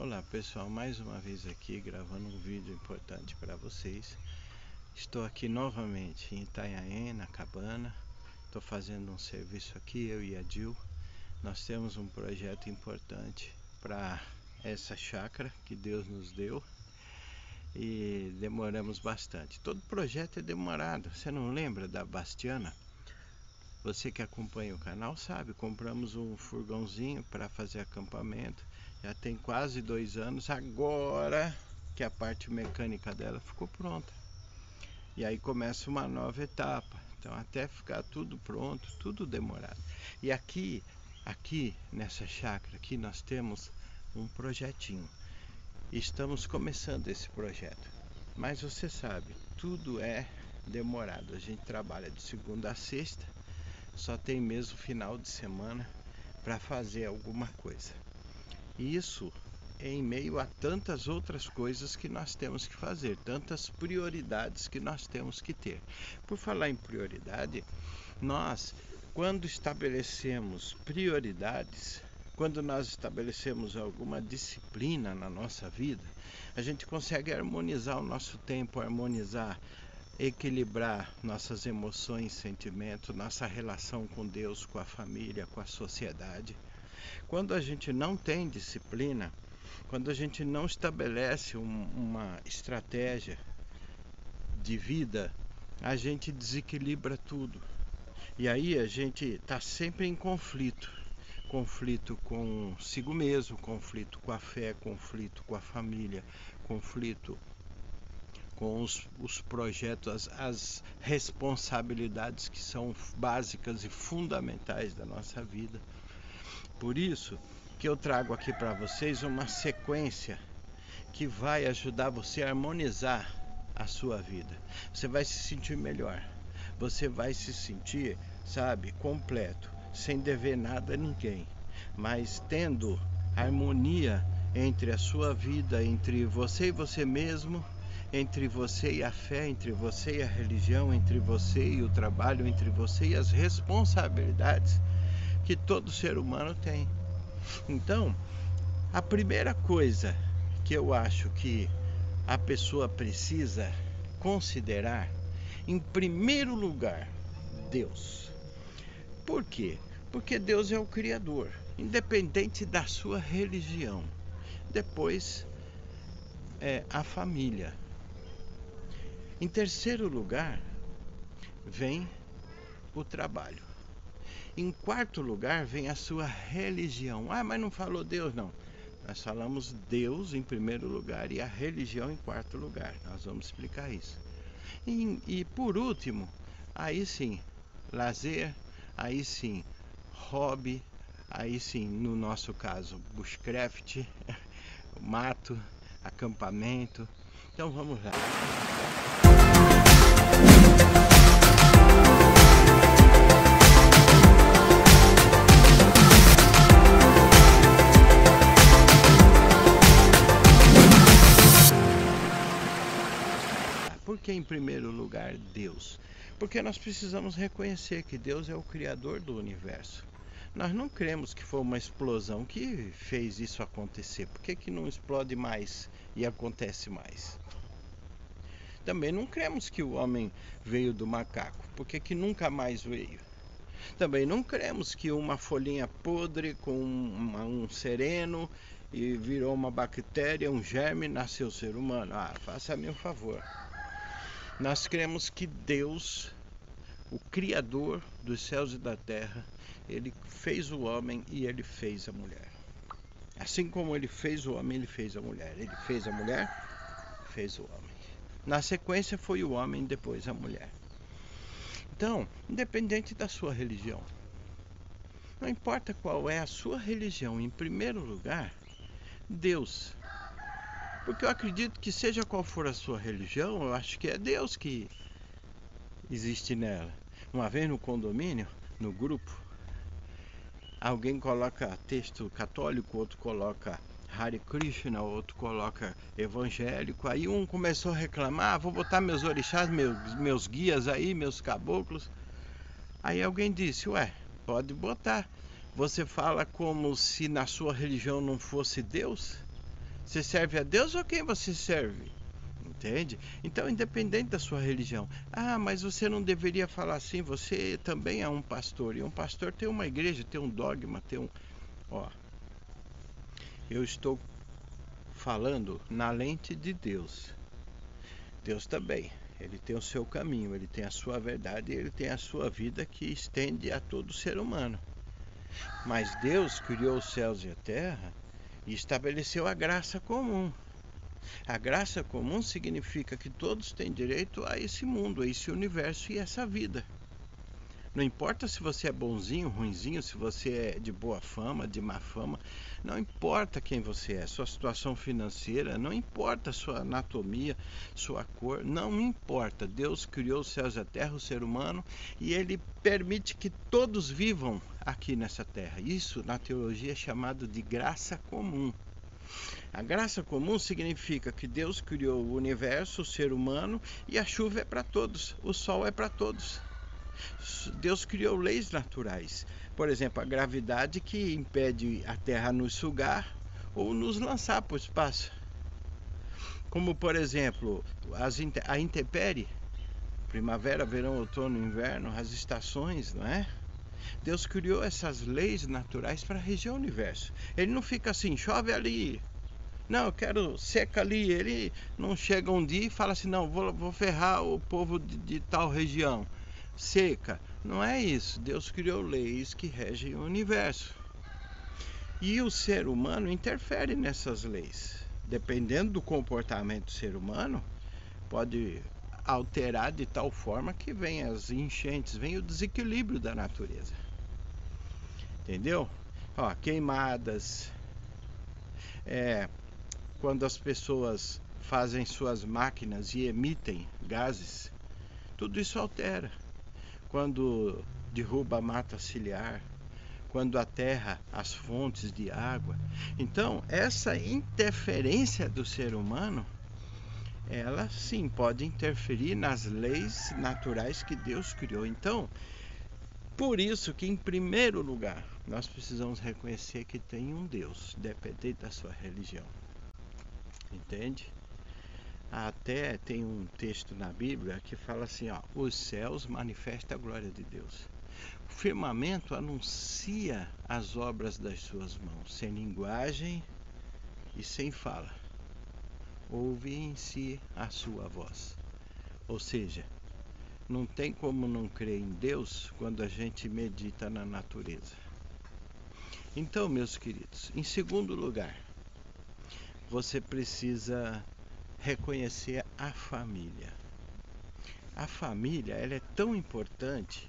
Olá pessoal, mais uma vez aqui gravando um vídeo importante para vocês. Estou aqui novamente em Itanhaém, na cabana. Estou fazendo um serviço aqui, eu e a Dil. Nós temos um projeto importante para essa chácara que Deus nos deu e demoramos bastante. Todo projeto é demorado. Você não lembra da Bastiana? Você que acompanha o canal sabe, compramos um furgãozinho para fazer acampamento. Já tem quase 2 anos, agora que a parte mecânica dela ficou pronta. E aí começa uma nova etapa. Então até ficar tudo pronto, tudo demorado. E aqui nessa chácara aqui nós temos um projetinho. Estamos começando esse projeto. Mas você sabe, tudo é demorado. A gente trabalha de segunda a sexta, só tem mesmo final de semana para fazer alguma coisa. Isso em meio a tantas outras coisas que nós temos que fazer, tantas prioridades que nós temos que ter. Por falar em prioridade, nós, quando estabelecemos prioridades, quando nós estabelecemos alguma disciplina na nossa vida, a gente consegue harmonizar o nosso tempo, equilibrar nossas emoções, sentimentos, nossa relação com Deus, com a família, com a sociedade. Quando a gente não tem disciplina, quando a gente não estabelece uma estratégia de vida, a gente desequilibra tudo. E aí a gente está sempre em conflito. Conflito consigo mesmo, conflito com a fé, conflito com a família, conflito com os projetos, as responsabilidades que são básicas e fundamentais da nossa vida. Por isso que eu trago aqui para vocês uma sequência que vai ajudar você a harmonizar a sua vida. Você vai se sentir melhor, você vai se sentir, sabe, completo, sem dever nada a ninguém, mas tendo harmonia entre a sua vida, entre você e você mesmo, entre você e a fé, entre você e a religião, entre você e o trabalho, entre você e as responsabilidades que todo ser humano tem. Então, a primeira coisa que eu acho que a pessoa precisa considerar, em primeiro lugar, Deus. Por quê? Porque Deus é o Criador, independente da sua religião. Depois, a família. Em terceiro lugar, vem o trabalho. Em quarto lugar vem a sua religião. Ah, mas não falou Deus, não. Nós falamos Deus em primeiro lugar e a religião em quarto lugar. Nós vamos explicar isso. E por último, aí sim, lazer, aí sim, hobby, aí sim, no nosso caso, bushcraft, mato, acampamento. Então vamos lá. Por que em primeiro lugar Deus? Porque nós precisamos reconhecer que Deus é o Criador do universo. Nós não cremos que foi uma explosão que fez isso acontecer. Por que não explode mais e acontece mais? Também não cremos que o homem veio do macaco. Por que nunca mais veio? Também não cremos que uma folhinha podre com um sereno e virou uma bactéria, um germe, nasceu ser humano. Ah, faça-me um favor. Nós cremos que Deus, o Criador dos céus e da terra, Ele fez o homem e Ele fez a mulher. Assim como Ele fez o homem, Ele fez a mulher. Ele fez a mulher, fez o homem. Na sequência foi o homem, depois a mulher. Então, independente da sua religião, não importa qual é a sua religião, em primeiro lugar, Deus. Porque eu acredito que seja qual for a sua religião, eu acho que é Deus que existe nela. Uma vez no condomínio, no grupo, alguém coloca texto católico, outro coloca Hare Krishna, outro coloca evangélico. Aí um começou a reclamar, vou botar meus orixás, meus guias aí, meus caboclos. Aí alguém disse, ué, pode botar. Você fala como se na sua religião não fosse Deus? Você serve a Deus ou quem você serve? Entende? Então, independente da sua religião. Ah, mas você não deveria falar assim, você também é um pastor. E um pastor tem uma igreja, tem um dogma, tem um... Ó, eu estou falando na lente de Deus. Deus também. Ele tem o seu caminho, ele tem a sua verdade, ele tem a sua vida que estende a todo ser humano. Mas Deus criou os céus e a terra e estabeleceu a graça comum. A graça comum significa que todos têm direito a esse mundo, a esse universo e essa vida. Não importa se você é bonzinho, ruinzinho, se você é de boa fama, de má fama, não importa quem você é, sua situação financeira, não importa sua anatomia, sua cor, não importa. Deus criou os céus e a terra, o ser humano, e ele permite que todos vivam aqui nessa terra. Isso na teologia é chamado de graça comum. A graça comum significa que Deus criou o universo, o ser humano, e a chuva é para todos, o sol é para todos. Deus criou leis naturais. Por exemplo, a gravidade que impede a Terra nos sugar ou nos lançar para o espaço. Como, por exemplo, a intempérie, primavera, verão, outono, inverno, as estações, não é? Deus criou essas leis naturais para reger o universo. Ele não fica assim, chove ali, não, eu quero seca ali. Ele não chega um dia e fala assim, não, vou ferrar o povo de tal região. Seca. Não é isso. Deus criou leis que regem o universo. E o ser humano interfere nessas leis. Dependendo do comportamento do ser humano, pode alterar de tal forma que vem as enchentes, vem o desequilíbrio da natureza. Entendeu? Ó, queimadas, quando as pessoas fazem suas máquinas e emitem gases, tudo isso altera. Quando derruba a mata ciliar, quando aterra as fontes de água. Então, essa interferência do ser humano, ela sim pode interferir nas leis naturais que Deus criou. Então, por isso que em primeiro lugar, nós precisamos reconhecer que tem um Deus, independente da sua religião. Entende? Até tem um texto na Bíblia que fala assim, ó, os céus manifestam a glória de Deus. O firmamento anuncia as obras das suas mãos, sem linguagem e sem fala. Ouve em si a sua voz. Ou seja, não tem como não crer em Deus quando a gente medita na natureza. Então, meus queridos, em segundo lugar, você precisa reconhecer a família. A família, ela é tão importante,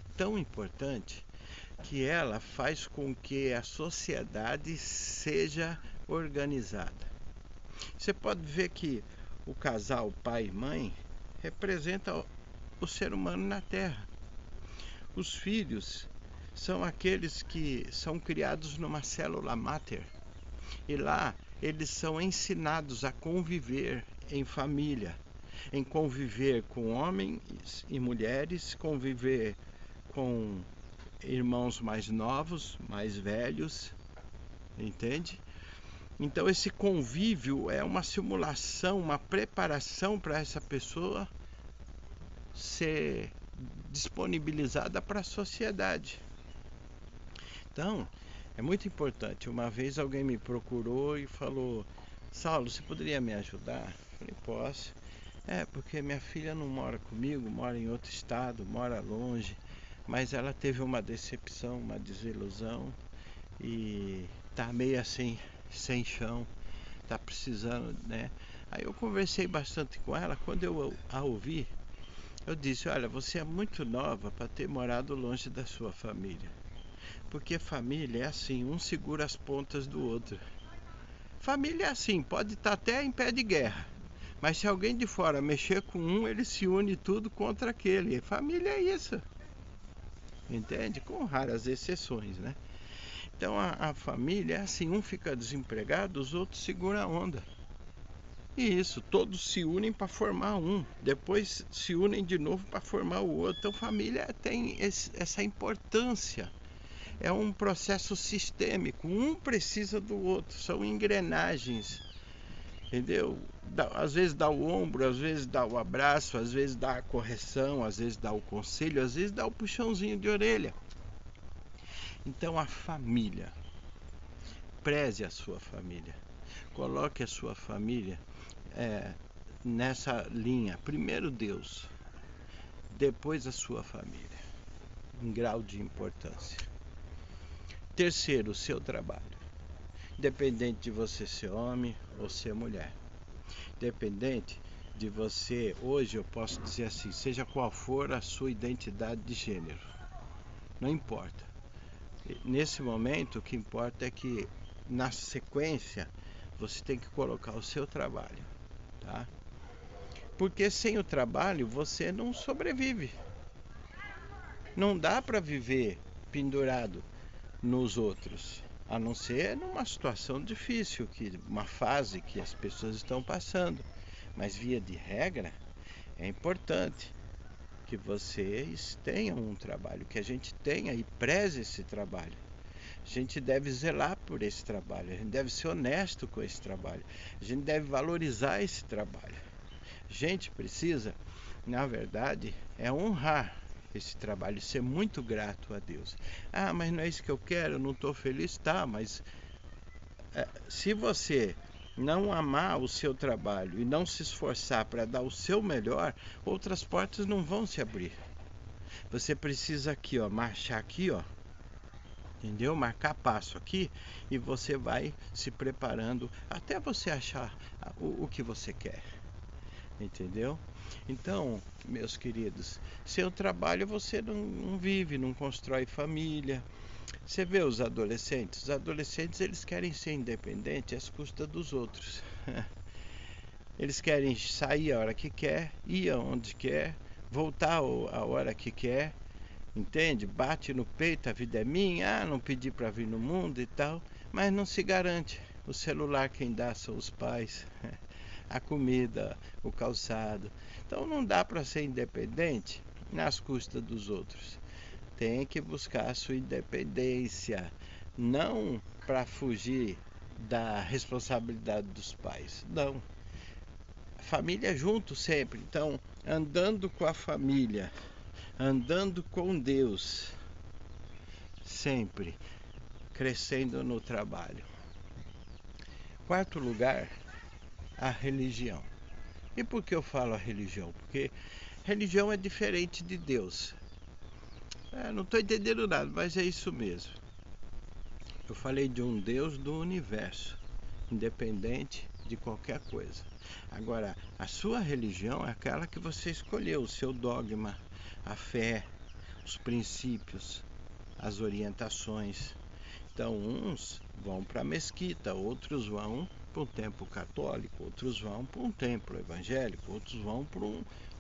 que ela faz com que a sociedade seja organizada. Você pode ver que o casal pai e mãe representa o ser humano na Terra. Os filhos são aqueles que são criados numa célula máter e lá eles são ensinados a conviver em família, em conviver com homens e mulheres, conviver com irmãos mais novos, mais velhos, entende? Então esse convívio é uma simulação, uma preparação para essa pessoa ser disponibilizada para a sociedade. Então, é muito importante. Uma vez alguém me procurou e falou, Saulo, você poderia me ajudar? Eu falei, posso. Porque minha filha não mora comigo, mora em outro estado, mora longe, mas ela teve uma decepção, uma desilusão e tá meio assim, sem chão, tá precisando, né? Aí eu conversei bastante com ela. Quando eu a ouvi, eu disse, olha, você é muito nova para ter morado longe da sua família. Porque família é assim, um segura as pontas do outro. Família é assim, pode estar até em pé de guerra, mas se alguém de fora mexer com um, ele se une tudo contra aquele. Família é isso, entende? Com raras exceções, né? Então a família é assim, um fica desempregado, os outros seguram a onda. E isso, todos se unem para formar um, depois se unem de novo para formar o outro. Então família tem essa importância. É um processo sistêmico, um precisa do outro, são engrenagens entendeu? Às vezes dá o ombro, às vezes dá o abraço, às vezes dá a correção, às vezes dá o conselho, às vezes dá o puxãozinho de orelha. Então a família, preze a sua família, coloque a sua família nessa linha. Primeiro Deus, depois a sua família, em grau de importância. Terceiro, o seu trabalho. Independente de você ser homem ou ser mulher. Independente de você, hoje eu posso dizer assim, seja qual for a sua identidade de gênero. Não importa. Nesse momento, o que importa é que, na sequência, você tem que colocar o seu trabalho, tá? Porque sem o trabalho, você não sobrevive. Não dá para viver pendurado nos outros, a não ser numa situação difícil, uma fase que as pessoas estão passando. Mas via de regra, é importante que vocês tenham um trabalho, que a gente tenha e preze esse trabalho. A gente deve zelar por esse trabalho, a gente deve ser honesto com esse trabalho, a gente deve valorizar esse trabalho. A gente precisa, na verdade, honrar esse trabalho, ser muito grato a Deus. Ah, mas não é isso que eu quero, eu não estou feliz, tá, mas se você não amar o seu trabalho e não se esforçar para dar o seu melhor, outras portas não vão se abrir. Você precisa aqui, ó, marchar aqui, ó, entendeu? Marcar passo aqui e você vai se preparando até você achar o que você quer, entendeu? Então, meus queridos, sem o trabalho você não vive, não constrói família. Você vê os adolescentes eles querem ser independentes às custas dos outros. Eles querem sair a hora que quer, ir aonde quer, voltar a hora que quer, entende? Bate no peito, a vida é minha, não pedi para vir no mundo e tal, mas não se garante. O celular quem dá são os pais, a comida, o calçado. Então não dá para ser independente nas custas dos outros. Tem que buscar a sua independência, não para fugir da responsabilidade dos pais, não. Família junto sempre, então andando com a família, andando com Deus, sempre crescendo no trabalho. Quarto lugar, a religião. E por que eu falo a religião? Porque religião é diferente de Deus. Não estou entendendo nada, mas é isso mesmo. Eu falei de um Deus do universo, independente de qualquer coisa. Agora, a sua religião é aquela que você escolheu, o seu dogma, a fé, os princípios, as orientações. Então, uns vão para a mesquita, outros vão para um templo católico, outros vão para um templo evangélico, outros vão para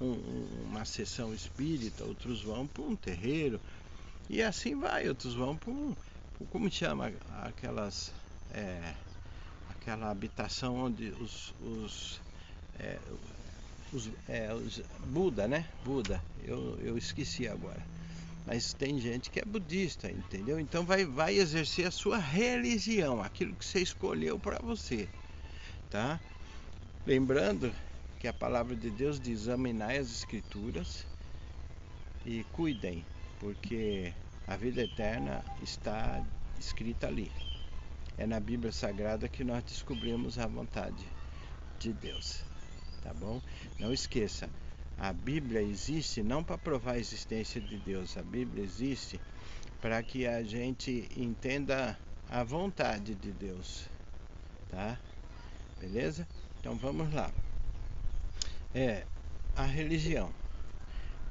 uma sessão espírita, outros vão para um terreiro, e assim vai, outros vão para como chama aquela habitação onde os Buda, né? Buda, eu esqueci agora. Mas tem gente que é budista, entendeu? Então vai exercer a sua religião, aquilo que você escolheu para você, tá? Lembrando que a palavra de Deus diz: examinai as escrituras e cuidem, porque a vida eterna está escrita ali. É na Bíblia Sagrada que nós descobrimos a vontade de Deus, tá bom? Não esqueça, a Bíblia existe não para provar a existência de Deus, a Bíblia existe para que a gente entenda a vontade de Deus, tá? Beleza? Então vamos lá. A religião.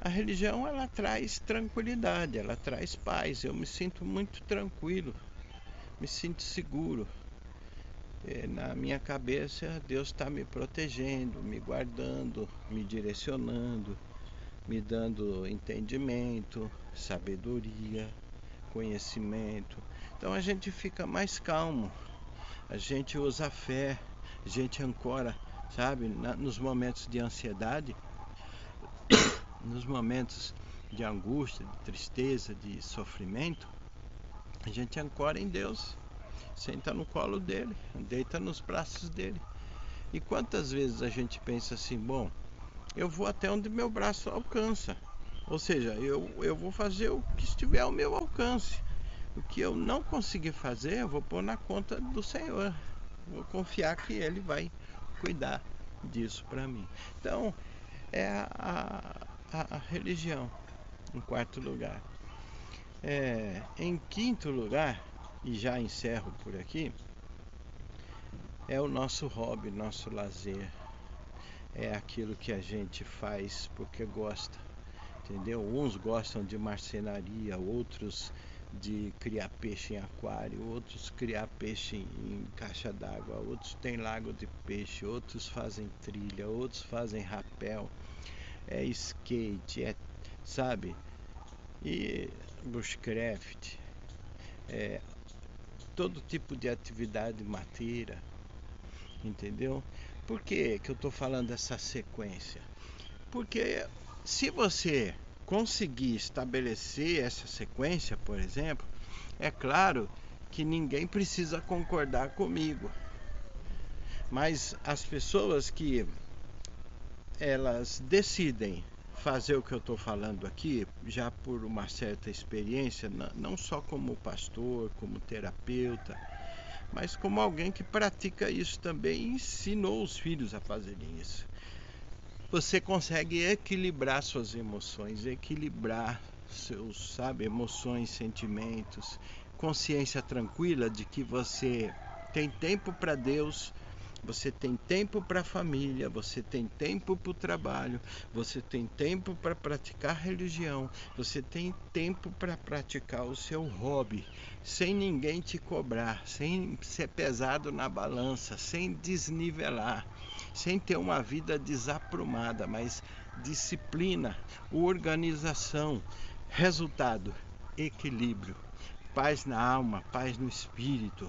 A religião, ela traz tranquilidade, ela traz paz. Eu me sinto muito tranquilo, me sinto seguro. Na minha cabeça, Deus está me protegendo, me guardando, me direcionando, me dando entendimento, sabedoria, conhecimento. Então a gente fica mais calmo, a gente usa a fé, a gente ancora, sabe, nos momentos de ansiedade, nos momentos de angústia, de tristeza, de sofrimento, a gente ancora em Deus, senta no colo dele, deita nos braços dele. E quantas vezes a gente pensa assim, bom, eu vou até onde meu braço alcança. Ou seja, eu vou fazer o que estiver ao meu alcance. O que eu não conseguir fazer, eu vou pôr na conta do Senhor. Vou confiar que Ele vai cuidar disso para mim. Então, é a religião, em quarto lugar. Em quinto lugar, e já encerro por aqui, é o nosso hobby, nosso lazer. É aquilo que a gente faz porque gosta, entendeu? Uns gostam de marcenaria, outros de criar peixe em aquário, outros criar peixe em caixa d'água, outros têm lago de peixe, outros fazem trilha, outros fazem rapel, é skate, sabe? E bushcraft, todo tipo de atividade mateira, entendeu? Por que eu estou falando essa sequência? Porque se você conseguir estabelecer essa sequência, por exemplo, é claro que ninguém precisa concordar comigo, mas as pessoas que elas decidem fazer o que eu estou falando aqui, já por uma certa experiência, não só como pastor, como terapeuta, mas como alguém que pratica isso também e ensinou os filhos a fazerem isso. Você consegue equilibrar suas emoções, equilibrar seus, emoções, sentimentos, consciência tranquila de que você tem tempo para Deus, você tem tempo para a família, você tem tempo para o trabalho, você tem tempo para praticar religião, você tem tempo para praticar o seu hobby, sem ninguém te cobrar, sem ser pesado na balança, sem desnivelar, sem ter uma vida desaprumada, mas disciplina, organização, resultado, equilíbrio, paz na alma, paz no espírito.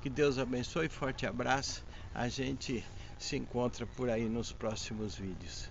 Que Deus abençoe, forte abraço. A gente se encontra por aí nos próximos vídeos.